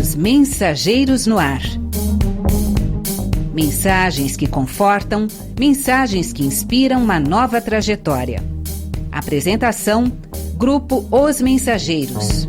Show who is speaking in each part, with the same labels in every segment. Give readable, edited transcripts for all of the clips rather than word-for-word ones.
Speaker 1: Os Mensageiros no Ar. Mensagens que confortam, mensagens que inspiram uma nova trajetória. Apresentação: Grupo Os Mensageiros.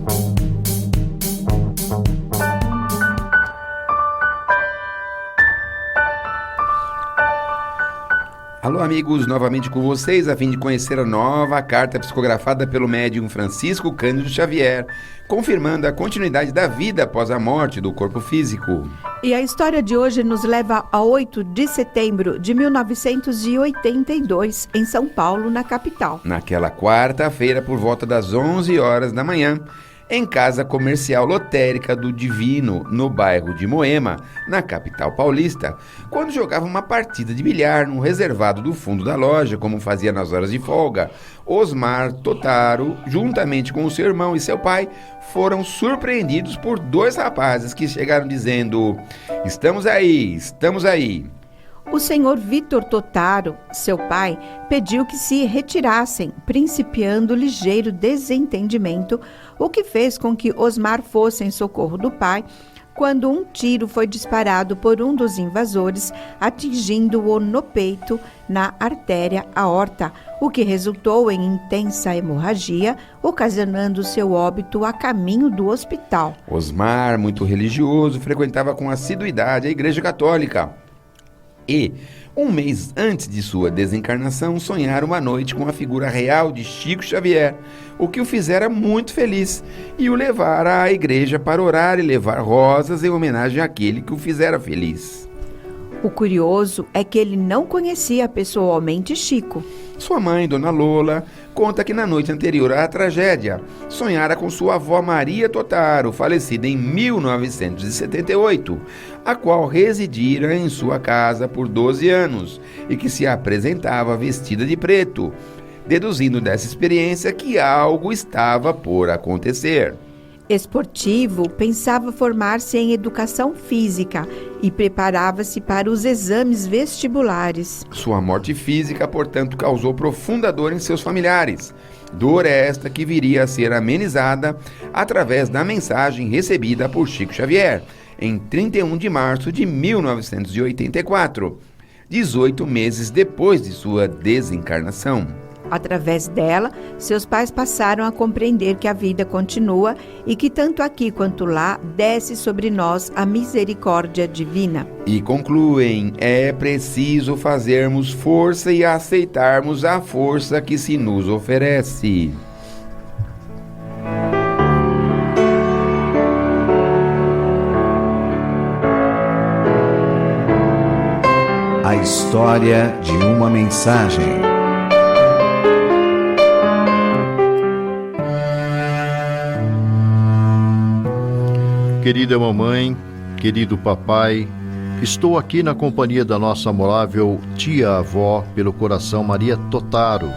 Speaker 2: Alô, amigos, novamente com vocês, a fim de conhecer a nova carta psicografada pelo médium Francisco Cândido Xavier, confirmando a continuidade da vida após a morte do corpo físico.
Speaker 3: E a história de hoje nos leva a 8 de setembro de 1982, em São Paulo, na capital.
Speaker 2: Naquela quarta-feira, por volta das 11 horas da manhã, em casa comercial lotérica do Divino, no bairro de Moema, na capital paulista, quando jogava uma partida de bilhar no reservado do fundo da loja, como fazia nas horas de folga, Osmar Totaro, juntamente com o seu irmão e seu pai, foram surpreendidos por dois rapazes que chegaram dizendo: "Estamos aí, estamos aí."
Speaker 3: O senhor Vitor Totaro, seu pai, pediu que se retirassem, principiando ligeiro desentendimento, o que fez com que Osmar fosse em socorro do pai, quando um tiro foi disparado por um dos invasores, atingindo-o no peito, na artéria aorta, o que resultou em intensa hemorragia, ocasionando seu óbito a caminho do hospital.
Speaker 2: Osmar, muito religioso, frequentava com assiduidade a Igreja Católica. E, um mês antes de sua desencarnação, sonhara uma noite com a figura real de Chico Xavier, o que o fizera muito feliz e o levara à igreja para orar e levar rosas em homenagem àquele que o fizera feliz.
Speaker 3: O curioso é que ele não conhecia pessoalmente Chico.
Speaker 2: Sua mãe, Dona Lola, conta que na noite anterior à tragédia, sonhara com sua avó Maria Totaro, falecida em 1978, a qual residira em sua casa por 12 anos e que se apresentava vestida de preto, deduzindo dessa experiência que algo estava por acontecer.
Speaker 3: Esportivo, pensava formar-se em educação física e preparava-se para os exames vestibulares.
Speaker 2: Sua morte física, portanto, causou profunda dor em seus familiares. Dor esta que viria a ser amenizada através da mensagem recebida por Chico Xavier, em 31 de março de 1984, 18 meses depois de sua desencarnação.
Speaker 3: Através dela, seus pais passaram a compreender que a vida continua e que tanto aqui quanto lá desce sobre nós a misericórdia divina.
Speaker 2: E concluem: é preciso fazermos força e aceitarmos a força que se nos oferece.
Speaker 4: A história de uma mensagem.
Speaker 5: Querida mamãe, querido papai, estou aqui na companhia da nossa amorável tia-avó pelo coração Maria Totaro,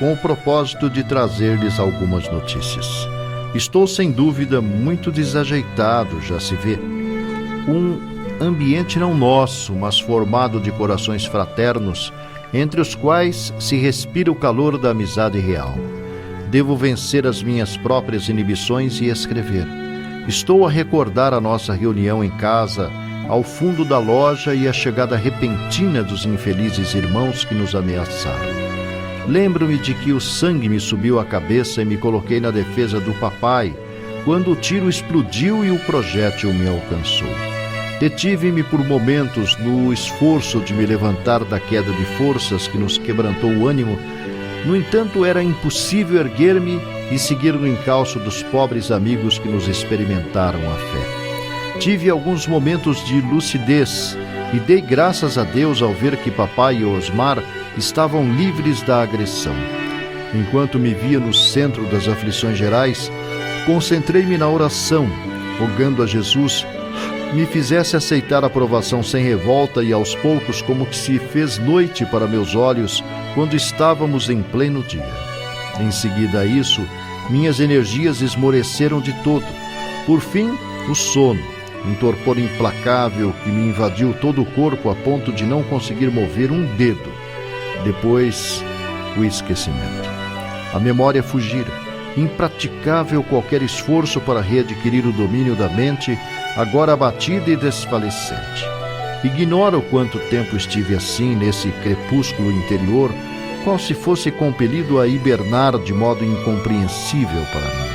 Speaker 5: com o propósito de trazer-lhes algumas notícias. Estou sem dúvida muito desajeitado, já se vê. Um ambiente não nosso, mas formado de corações fraternos, entre os quais se respira o calor da amizade real. Devo vencer as minhas próprias inibições e escrever. Estou a recordar a nossa reunião em casa, ao fundo da loja e a chegada repentina dos infelizes irmãos que nos ameaçaram. Lembro-me de que o sangue me subiu à cabeça e me coloquei na defesa do papai, quando o tiro explodiu e o projétil me alcançou. Detive-me por momentos no esforço de me levantar da queda de forças que nos quebrantou o ânimo. No entanto, era impossível erguer-me e seguir no encalço dos pobres amigos que nos experimentaram a fé. Tive alguns momentos de lucidez e dei graças a Deus ao ver que papai e Osmar estavam livres da agressão. Enquanto me via no centro das aflições gerais, concentrei-me na oração, rogando a Jesus me fizesse aceitar a provação sem revolta e aos poucos como que se fez noite para meus olhos quando estávamos em pleno dia. Em seguida a isso, minhas energias esmoreceram de todo. Por fim, o sono, um torpor implacável que me invadiu todo o corpo a ponto de não conseguir mover um dedo. Depois, o esquecimento. A memória fugira impraticável qualquer esforço para readquirir o domínio da mente, agora abatida e desfalecente. Ignoro quanto tempo estive assim nesse crepúsculo interior, qual se fosse compelido a hibernar de modo incompreensível para mim.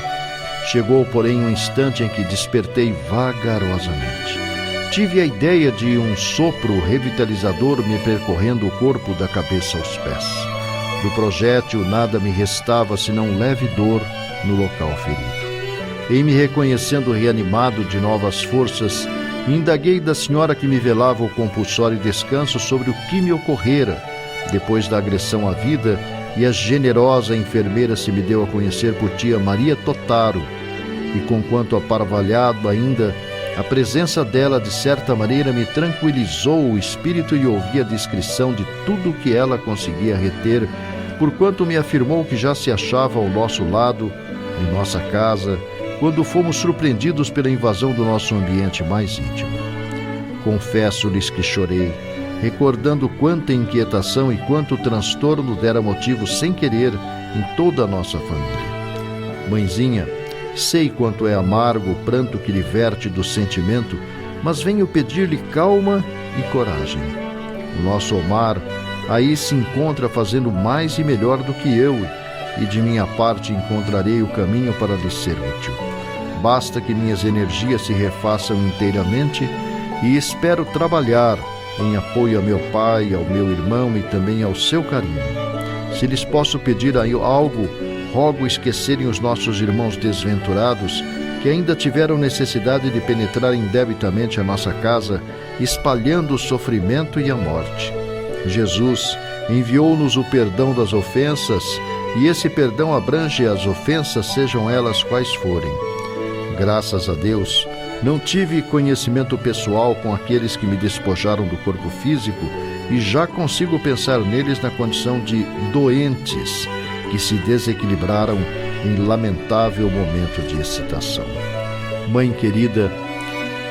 Speaker 5: Chegou, porém, um instante em que despertei vagarosamente. Tive a ideia de um sopro revitalizador me percorrendo o corpo da cabeça aos pés. Do projétil nada me restava senão leve dor no local ferido. Em me reconhecendo reanimado de novas forças, indaguei da senhora que me velava o compulsório descanso sobre o que me ocorrera depois da agressão à vida, e a generosa enfermeira se me deu a conhecer por tia Maria Totaro, e conquanto aparvalhado ainda, a presença dela de certa maneira me tranquilizou o espírito e ouvi a descrição de tudo o que ela conseguia reter, porquanto me afirmou que já se achava ao nosso lado, em nossa casa, quando fomos surpreendidos pela invasão do nosso ambiente mais íntimo. Confesso-lhes que chorei, recordando quanta inquietação e quanto transtorno dera motivo sem querer em toda a nossa família. Mãezinha, sei quanto é amargo o pranto que lhe verte do sentimento, mas venho pedir-lhe calma e coragem. O nosso Omar aí se encontra fazendo mais e melhor do que eu, e de minha parte encontrarei o caminho para lhe ser útil. Basta que minhas energias se refaçam inteiramente e espero trabalhar em apoio a meu pai, ao meu irmão e também ao seu carinho. Se lhes posso pedir algo, rogo esquecerem os nossos irmãos desventurados que ainda tiveram necessidade de penetrar indebitamente a nossa casa, espalhando o sofrimento e a morte. Jesus enviou-nos o perdão das ofensas, e esse perdão abrange as ofensas, sejam elas quais forem. Graças a Deus, não tive conhecimento pessoal com aqueles que me despojaram do corpo físico e já consigo pensar neles na condição de doentes que se desequilibraram em lamentável momento de excitação. Mãe querida,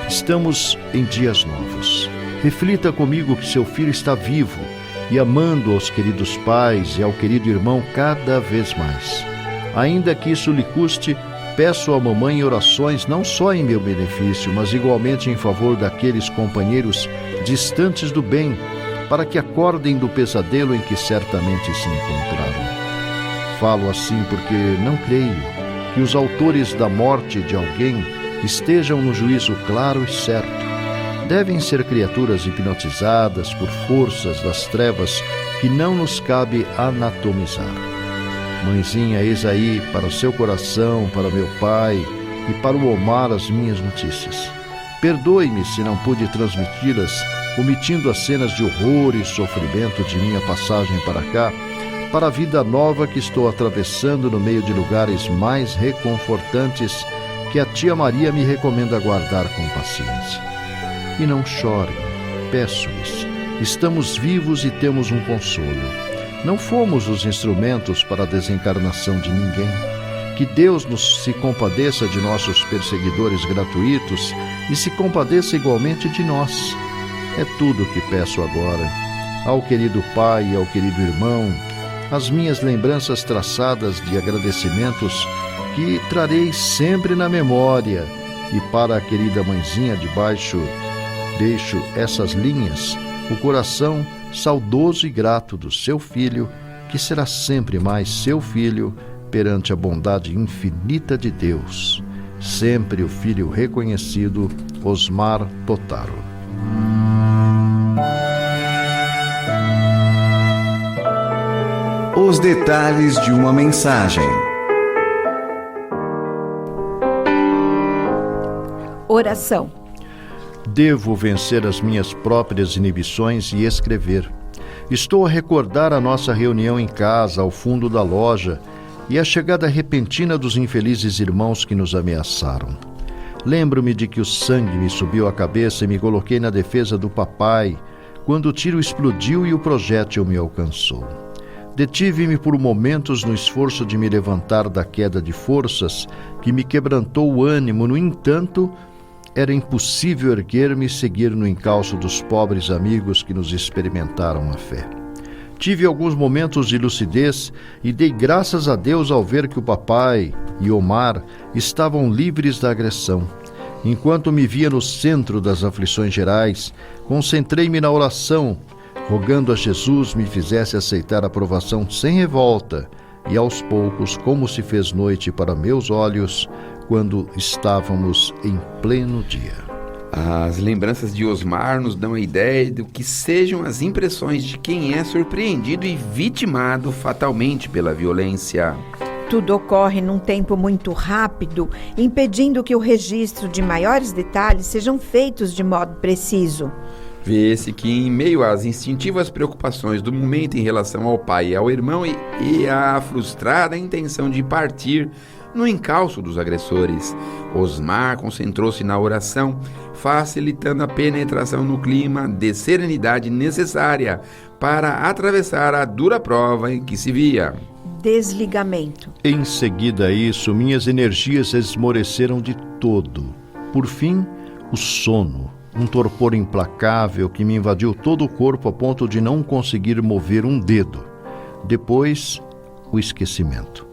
Speaker 5: estamos em dias novos. Reflita comigo que seu filho está vivo e amando aos queridos pais e ao querido irmão cada vez mais. Ainda que isso lhe custe, peço à mamãe orações não só em meu benefício, mas igualmente em favor daqueles companheiros distantes do bem, para que acordem do pesadelo em que certamente se encontraram. Falo assim porque não creio que os autores da morte de alguém estejam no juízo claro e certo. Devem ser criaturas hipnotizadas por forças das trevas que não nos cabe anatomizar. Mãezinha, eis aí para o seu coração, para meu pai e para o Omar as minhas notícias. Perdoe-me se não pude transmiti-las, omitindo as cenas de horror e sofrimento de minha passagem para cá, para a vida nova que estou atravessando no meio de lugares mais reconfortantes que a tia Maria me recomenda guardar com paciência. E não chorem, peço-lhes, estamos vivos e temos um consolo. Não fomos os instrumentos para a desencarnação de ninguém. Que Deus se compadeça de nossos perseguidores gratuitos e se compadeça igualmente de nós. É tudo o que peço agora. Ao querido pai e ao querido irmão, as minhas lembranças traçadas de agradecimentos que trarei sempre na memória, e para a querida mãezinha de baixo deixo essas linhas, o coração saudoso e grato do seu filho, que será sempre mais seu filho perante a bondade infinita de Deus. Sempre o filho reconhecido, Osmar Totaro.
Speaker 4: Os detalhes de uma mensagem.
Speaker 3: Oração.
Speaker 5: Devo vencer as minhas próprias inibições e escrever. Estou a recordar a nossa reunião em casa, ao fundo da loja, e a chegada repentina dos infelizes irmãos que nos ameaçaram. Lembro-me de que o sangue me subiu à cabeça e me coloquei na defesa do papai, quando o tiro explodiu e o projétil me alcançou. Detive-me por momentos no esforço de me levantar da queda de forças que me quebrantou o ânimo. No entanto, era impossível erguer-me e seguir no encalço dos pobres amigos que nos experimentaram a fé. Tive alguns momentos de lucidez e dei graças a Deus ao ver que o papai e Omar estavam livres da agressão. Enquanto me via no centro das aflições gerais, concentrei-me na oração, rogando a Jesus me fizesse aceitar a provação sem revolta, e aos poucos, como se fez noite para meus olhos, quando estávamos em pleno dia.
Speaker 2: As lembranças de Osmar nos dão a ideia do que sejam as impressões de quem é surpreendido e vitimado fatalmente pela violência.
Speaker 3: Tudo ocorre num tempo muito rápido, impedindo que o registro de maiores detalhes sejam feitos de modo preciso.
Speaker 2: Vê-se que, em meio às instintivas preocupações do momento em relação ao pai e ao irmão e à frustrada intenção de partir no encalço dos agressores, Osmar concentrou-se na oração, facilitando a penetração no clima de serenidade necessária para atravessar a dura prova em que se via.
Speaker 3: Desligamento.
Speaker 5: Em seguida a isso, minhas energias esmoreceram de todo. Por fim, o sono, um torpor implacável que me invadiu todo o corpo a ponto de não conseguir mover um dedo. Depois, o esquecimento.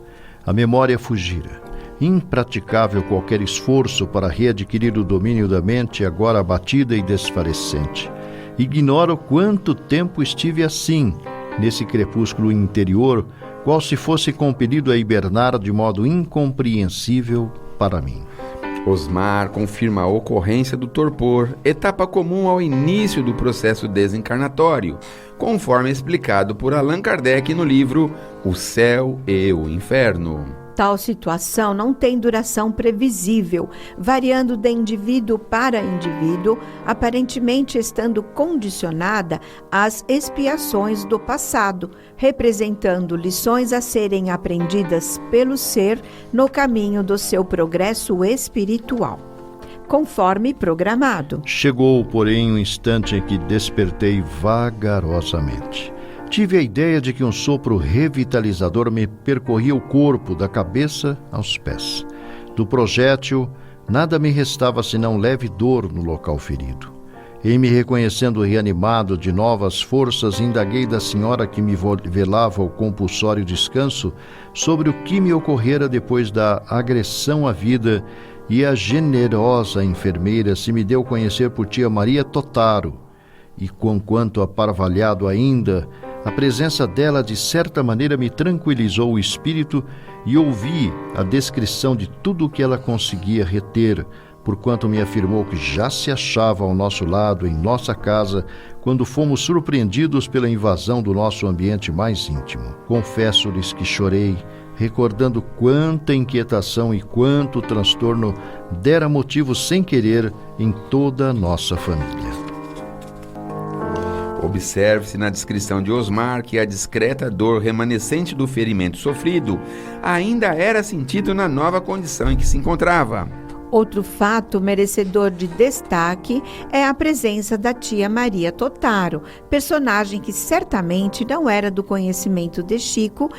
Speaker 5: A memória fugira. Impraticável qualquer esforço para readquirir o domínio da mente agora abatida e desfalecente. Ignoro quanto tempo estive assim, nesse crepúsculo interior, qual se fosse compelido a hibernar de modo incompreensível para mim.
Speaker 2: Osmar confirma a ocorrência do torpor, etapa comum ao início do processo desencarnatório, conforme explicado por Allan Kardec no livro O Céu e o Inferno.
Speaker 3: Tal situação não tem duração previsível, variando de indivíduo para indivíduo, aparentemente estando condicionada às expiações do passado, representando lições a serem aprendidas pelo ser no caminho do seu progresso espiritual, conforme programado.
Speaker 5: Chegou, porém, um instante em que despertei vagarosamente. Tive a ideia de que um sopro revitalizador me percorria o corpo, da cabeça aos pés. Do projétil, nada me restava senão leve dor no local ferido. Em me reconhecendo reanimado de novas forças, indaguei da senhora que me velava o compulsório descanso sobre o que me ocorrera depois da agressão à vida, e a generosa enfermeira se me deu a conhecer por tia Maria Totaro, e conquanto aparvalhado ainda, a presença dela de certa maneira me tranquilizou o espírito e ouvi a descrição de tudo o que ela conseguia reter, porquanto me afirmou que já se achava ao nosso lado, em nossa casa, quando fomos surpreendidos pela invasão do nosso ambiente mais íntimo. Confesso-lhes que chorei, recordando quanta inquietação e quanto transtorno dera motivo sem querer em toda a nossa família.
Speaker 2: Observe-se na descrição de Osmar que a discreta dor remanescente do ferimento sofrido ainda era sentido na nova condição em que se encontrava.
Speaker 3: Outro fato merecedor de destaque é a presença da tia Maria Totaro, personagem que certamente não era do conhecimento de Chico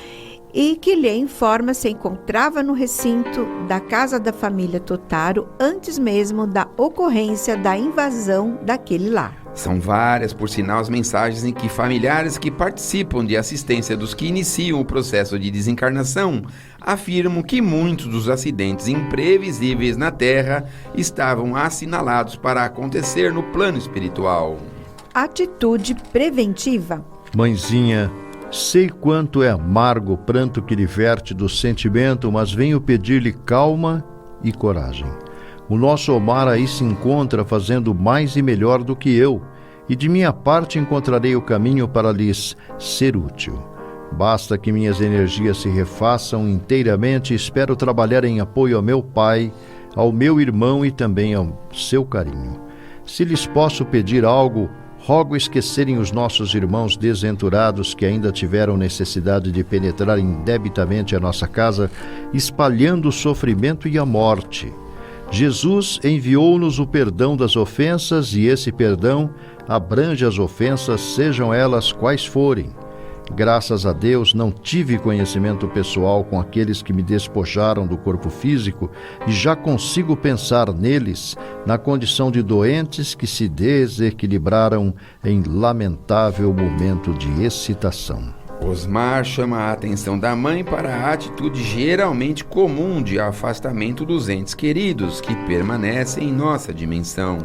Speaker 3: e que lhe informa se encontrava no recinto da casa da família Totaro antes mesmo da ocorrência da invasão daquele lar.
Speaker 2: São várias, por sinal, as mensagens em que familiares que participam de assistência dos que iniciam o processo de desencarnação afirmam que muitos dos acidentes imprevisíveis na Terra estavam assinalados para acontecer no plano espiritual.
Speaker 3: Atitude preventiva.
Speaker 5: Mãezinha, sei quanto é amargo o pranto que lhe verte do sentimento, mas venho pedir-lhe calma e coragem. O nosso Omar aí se encontra fazendo mais e melhor do que eu, e de minha parte encontrarei o caminho para lhes ser útil. Basta que minhas energias se refaçam inteiramente e espero trabalhar em apoio ao meu pai, ao meu irmão e também ao seu carinho. Se lhes posso pedir algo, rogo esquecerem os nossos irmãos desventurados que ainda tiveram necessidade de penetrar indebitamente a nossa casa, espalhando o sofrimento e a morte. Jesus enviou-nos o perdão das ofensas e esse perdão abrange as ofensas, sejam elas quais forem. Graças a Deus, não tive conhecimento pessoal com aqueles que me despojaram do corpo físico e já consigo pensar neles na condição de doentes que se desequilibraram em lamentável momento de excitação.
Speaker 2: Osmar chama a atenção da mãe para a atitude geralmente comum de afastamento dos entes queridos que permanecem em nossa dimensão.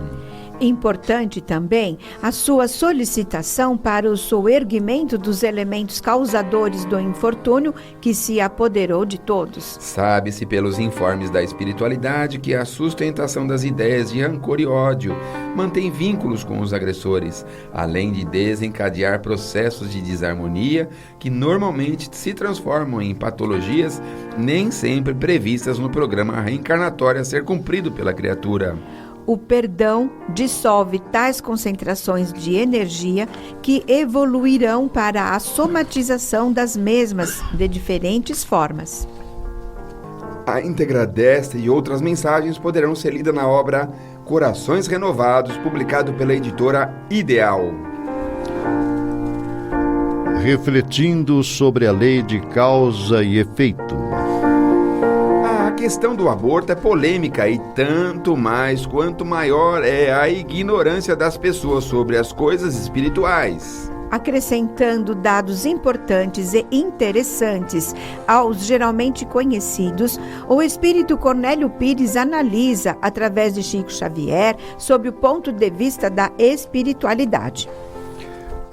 Speaker 3: Importante também a sua solicitação para o soerguimento dos elementos causadores do infortúnio que se apoderou de todos.
Speaker 2: Sabe-se pelos informes da espiritualidade que a sustentação das ideias de rancor e ódio mantém vínculos com os agressores, além de desencadear processos de desarmonia que normalmente se transformam em patologias nem sempre previstas no programa reencarnatório a ser cumprido pela criatura.
Speaker 3: O perdão dissolve tais concentrações de energia que evoluirão para a somatização das mesmas de diferentes formas.
Speaker 2: A íntegra desta e outras mensagens poderão ser lidas na obra Corações Renovados, publicado pela editora Ideal.
Speaker 5: Refletindo sobre a lei de causa e efeito.
Speaker 2: A questão do aborto é polêmica e tanto mais quanto maior é a ignorância das pessoas sobre as coisas espirituais.
Speaker 3: Acrescentando dados importantes e interessantes aos geralmente conhecidos, o espírito Cornélio Pires analisa, através de Chico Xavier, sob o ponto de vista da espiritualidade.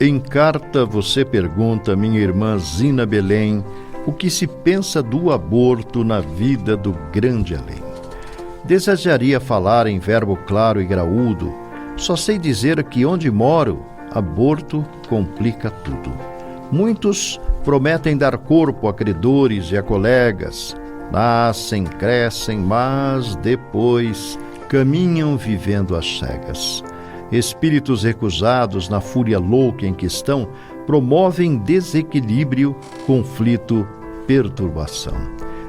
Speaker 5: Em carta você pergunta, minha irmã Zina Belém, o que se pensa do aborto na vida do grande além. Desejaria falar em verbo claro e graúdo, só sei dizer que onde moro, aborto complica tudo. Muitos prometem dar corpo a credores e a colegas, nascem, crescem, mas depois caminham vivendo às cegas. Espíritos recusados na fúria louca em que estão promovem desequilíbrio, conflito, perturbação.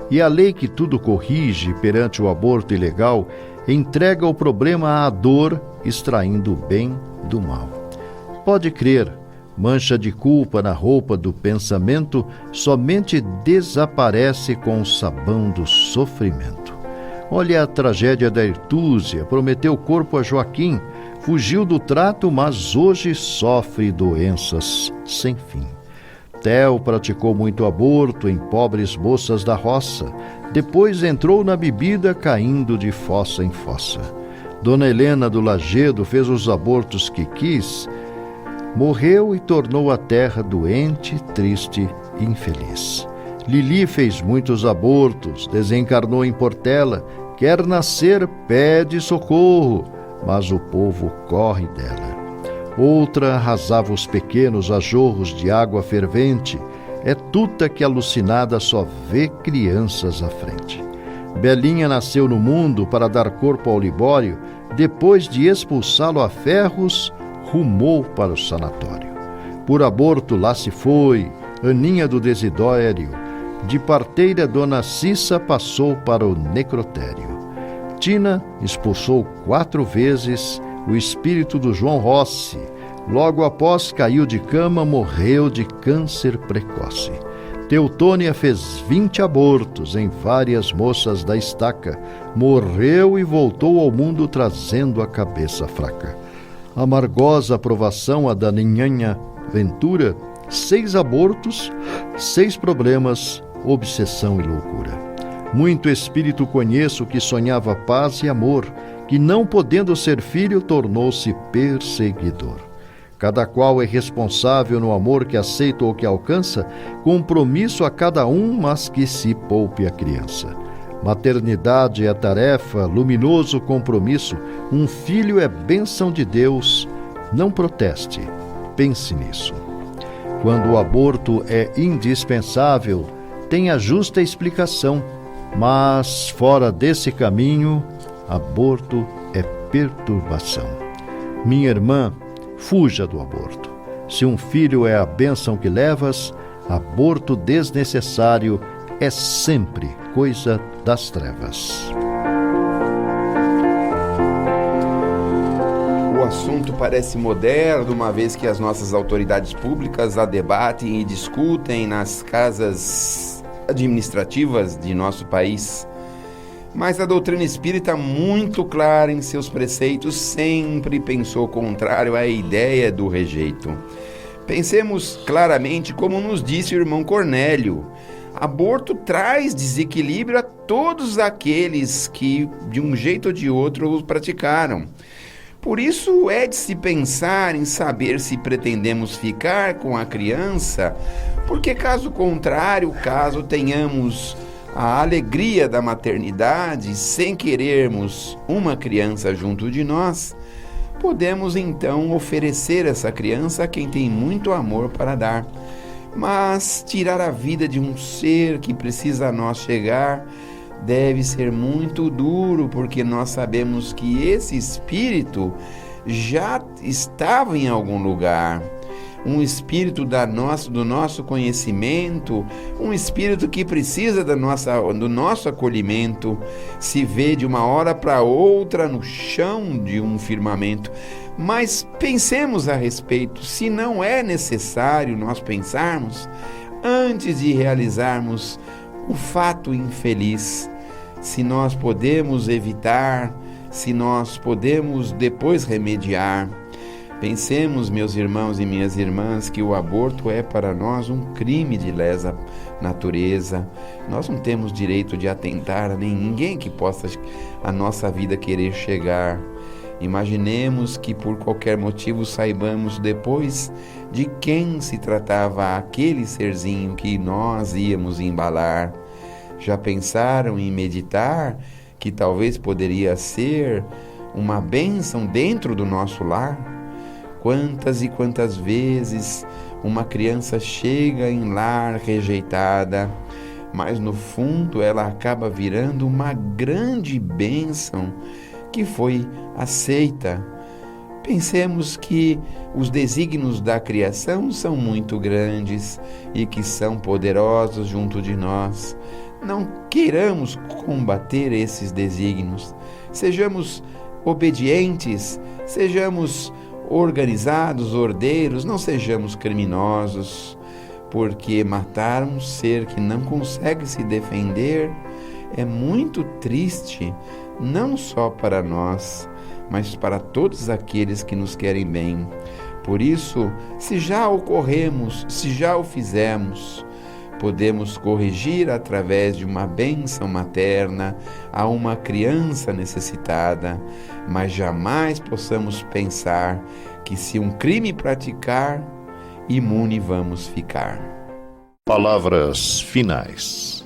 Speaker 5: E a lei que tudo corrige perante o aborto ilegal entrega o problema à dor, extraindo o bem do mal. Pode crer, mancha de culpa na roupa do pensamento somente desaparece com o sabão do sofrimento. Olha a tragédia da Hertúzia, prometeu corpo a Joaquim, fugiu do trato, mas hoje sofre doenças sem fim. Theo praticou muito aborto em pobres moças da roça, depois entrou na bebida caindo de fossa em fossa. Dona Helena do Lagedo fez os abortos que quis, morreu e tornou a terra doente, triste e infeliz. Lili fez muitos abortos, desencarnou em Portela, quer nascer, pede socorro, mas o povo corre dela. Outra arrasava os pequenos a jorros de água fervente, é tuta que alucinada só vê crianças à frente. Belinha nasceu no mundo para dar corpo ao Libório, depois de expulsá-lo a ferros, rumou para o sanatório. Por aborto lá se foi, Aninha do Desidério, de parteira Dona Cissa passou para o necrotério. Tina expulsou 4 vezes o espírito do João Rossi. Logo após caiu de cama, morreu de câncer precoce. Teutônia fez 20 abortos em várias moças da estaca. Morreu e voltou ao mundo trazendo a cabeça fraca. Amargosa aprovação a da Ninhanha Ventura, 6 abortos, 6 problemas, obsessão e loucura. Muito espírito conheço que sonhava paz e amor, que não podendo ser filho tornou-se perseguidor. Cada qual é responsável no amor que aceita ou que alcança, compromisso a cada um, mas que se poupe a criança. Maternidade é tarefa, luminoso compromisso, um filho é bênção de Deus, não proteste, pense nisso. Quando o aborto é indispensável, tem a justa explicação, mas fora desse caminho, aborto é perturbação. Minha irmã, fuja do aborto. Se um filho é a bênção que levas, aborto desnecessário é sempre coisa das trevas.
Speaker 2: O assunto parece moderno, uma vez que as nossas autoridades públicas a debatem e discutem nas casas administrativas de nosso país. Mas a doutrina espírita, muito clara em seus preceitos, sempre pensou contrário à ideia do rejeito. Pensemos claramente como nos disse o irmão Cornélio. Aborto traz desequilíbrio a todos aqueles que, de um jeito ou de outro, o praticaram. Por isso é de se pensar em saber se pretendemos ficar com a criança, porque caso contrário, caso tenhamos a alegria da maternidade sem querermos uma criança junto de nós, podemos então oferecer essa criança a quem tem muito amor para dar. Mas tirar a vida de um ser que precisa a nós chegar deve ser muito duro, porque nós sabemos que esse espírito já estava em algum lugar. Um espírito do nosso conhecimento, um espírito que precisa do nosso acolhimento, se vê de uma hora para outra no chão de um firmamento. Mas pensemos a respeito, se não é necessário nós pensarmos antes de realizarmos o fato infeliz, se nós podemos evitar, se nós podemos depois remediar. Pensemos, meus irmãos e minhas irmãs, que o aborto é para nós um crime de lesa natureza. Nós não temos direito de atentar a ninguém que possa a nossa vida querer chegar. Imaginemos que por qualquer motivo saibamos depois de quem se tratava aquele serzinho que nós íamos embalar. Já pensaram em meditar que talvez poderia ser uma bênção dentro do nosso lar? Quantas e quantas vezes uma criança chega em lar rejeitada, mas no fundo ela acaba virando uma grande bênção que foi aceita. Pensemos que os desígnios da criação são muito grandes e que são poderosos junto de nós. Não queiramos combater esses desígnios. Sejamos obedientes, sejamos organizados, ordeiros, não sejamos criminosos, porque matar um ser que não consegue se defender é muito triste, não só para nós, mas para todos aqueles que nos querem bem. Por isso, se já ocorremos, se já o fizemos, podemos corrigir através de uma bênção materna a uma criança necessitada, mas jamais possamos pensar que se um crime praticar, imune vamos ficar.
Speaker 5: Palavras finais.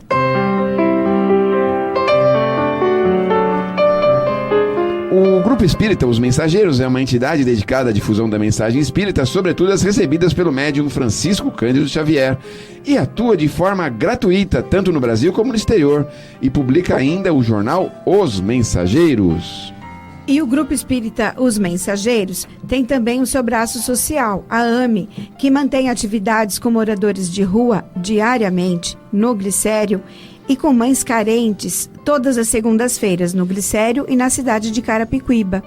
Speaker 2: O Grupo Espírita Os Mensageiros é uma entidade dedicada à difusão da mensagem espírita, sobretudo as recebidas pelo médium Francisco Cândido Xavier, e atua de forma gratuita, tanto no Brasil como no exterior, e publica ainda o jornal Os Mensageiros.
Speaker 3: E o Grupo Espírita Os Mensageiros tem também o seu braço social, a AME, que mantém atividades com moradores de rua diariamente no Glicério e com mães carentes todas as segundas-feiras no Glicério e na cidade de Carapicuíba.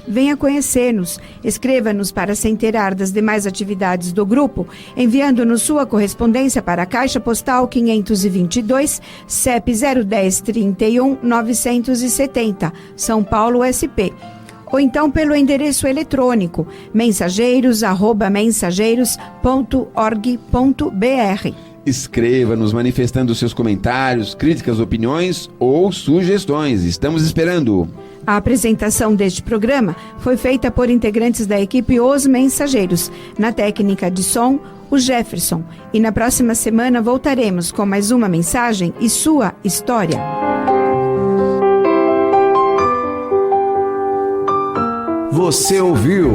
Speaker 3: Venha conhecer-nos, escreva-nos para se inteirar das demais atividades do grupo, enviando-nos sua correspondência para a Caixa Postal 522, CEP 01031 970, São Paulo, SP. Ou então pelo endereço eletrônico mensageiros@mensageiros.org.br.
Speaker 2: Escreva-nos manifestando seus comentários, críticas, opiniões ou sugestões. Estamos esperando.
Speaker 3: A apresentação deste programa foi feita por integrantes da equipe Os Mensageiros. Na técnica de som, o Jefferson. E na próxima semana voltaremos com mais uma mensagem e sua história.
Speaker 4: Você ouviu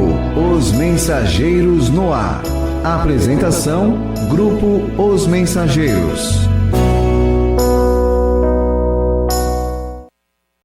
Speaker 4: Os Mensageiros no Ar. Apresentação: Grupo Os Mensageiros.